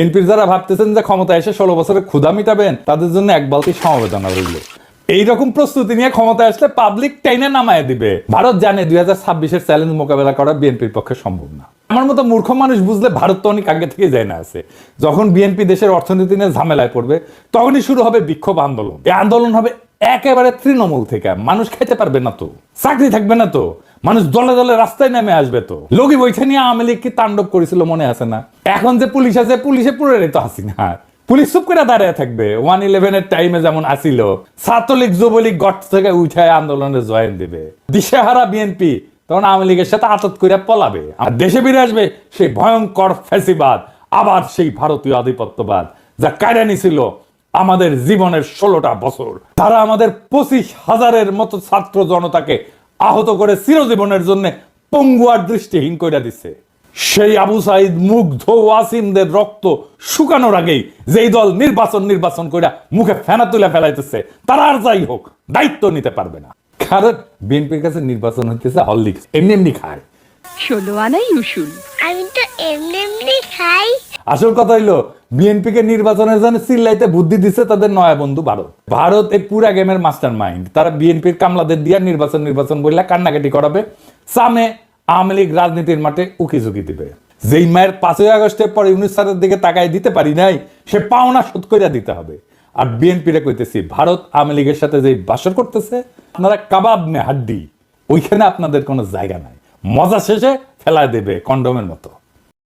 বিএনপির যারা ভাবতেছেন যে ক্ষমতা এসে 16 বছরে ক্ষুধা মিটাবেন, তাদের জন্য এক বালতি সমবেদনা রইল। এইরকম প্রস্তুতি নিয়ে ক্ষমতা আসলে পাবলিক টাইনে নামায় দিবে। ভারত জানে 2026-এর চ্যালেঞ্জ মোকাবেলা করা বিএনপির পক্ষে সম্ভব না। আমার মতো মূর্খ মানুষ বুঝলে ভারত তো অনেক আগে থেকে যায় না আছে। যখন বিএনপি দেশের অর্থনীতি নিয়ে ঝামেলায় পড়বে, তখনই শুরু হবে বিক্ষোভ আন্দোলন। এই আন্দোলন হবে একেবারে তৃণমূল থেকে। মানুষ খাইতে পারবে না তো, চাকরি থাকবে না তো, মানুষ দলে দলে রাস্তায় নেমে আসবে তো। লগি বৈঠা নিয়ে আওয়ামী লীগ কি তাণ্ডব করেছিল মনে আছে না? এখন যে পুলিশ আছে, পুলিশে পুরো তো হাসিনা। পুলিশ চুপ করে দাঁড়িয়ে থাকবে। 1/11-এর টাইমে যেমন আসিল, ছাত্রলীগ যুবলীগ গর্ত থেকে উঠায় আন্দোলনে জয়েন দেবে। দিশেহারা বিএনপি তখন আওয়ামী লীগের সাথে আতত করে পলাবে, আর দেশে ফিরে আসবে সেই ভয়ঙ্কর ফ্যাসিবাদ, আবার সেই ভারতীয় আধিপত্যবাদ যা কায়রা নিছিল আমাদের জীবনের 16টা বছর। তারা আমাদের 25,000-এর মতো ছাত্র জনতাকে আহত করে চিরজীবনের জন্য পঙ্গু আর দৃষ্টিহীন করে দিচ্ছে। সেই আবু সাইদ, মুগ্ধ, ওয়াসিমদের রক্ত শুকানোর আগেই যেই দল নির্বাচন করে মুখে ফেনা তুলে ফেলাইতেছে, তারা আর যাই হোক দায়িত্ব নিতে পারবে না। কারণ বিএনপির কাছে নির্বাচন হইতেছে হরলিক্স, এমনি এমনি খায়। 16 আনাই উসুল। আমি তো এমনি এমনি খাই। আসল কথা হইলো, বিএনপি কে নির্বাচনের জন্য চিল্লাইতে বুদ্ধি দিচ্ছে তাদের নয়া বন্ধু ভারত। ভারত এই পুরা গেমের মাস্টার মাইন্ড। তারা বিএনপির কামলাদের দিয়া নির্বাচন বললে কান্নাকাটি করাবে, সামনে আওয়ামী লীগ রাজনীতির মাঠে উকি ঝুঁকি দিবে। যেই মায়ের 5ই আগস্টের পরে ইউনুস স্যারের দিকে তাকায় দিতে পারি নাই, সে পাওনা শোধ করে দিতে হবে। আর বিএনপিরে কইতেছি, ভারত আওয়ামী লীগের সাথে যে বাসর করতেছে, আপনারা কাবাব মে হাড্ডি, ওইখানে আপনাদের কোনো জায়গা নাই। মজা শেষে ফেলায় দেবে কন্ডমের মতো।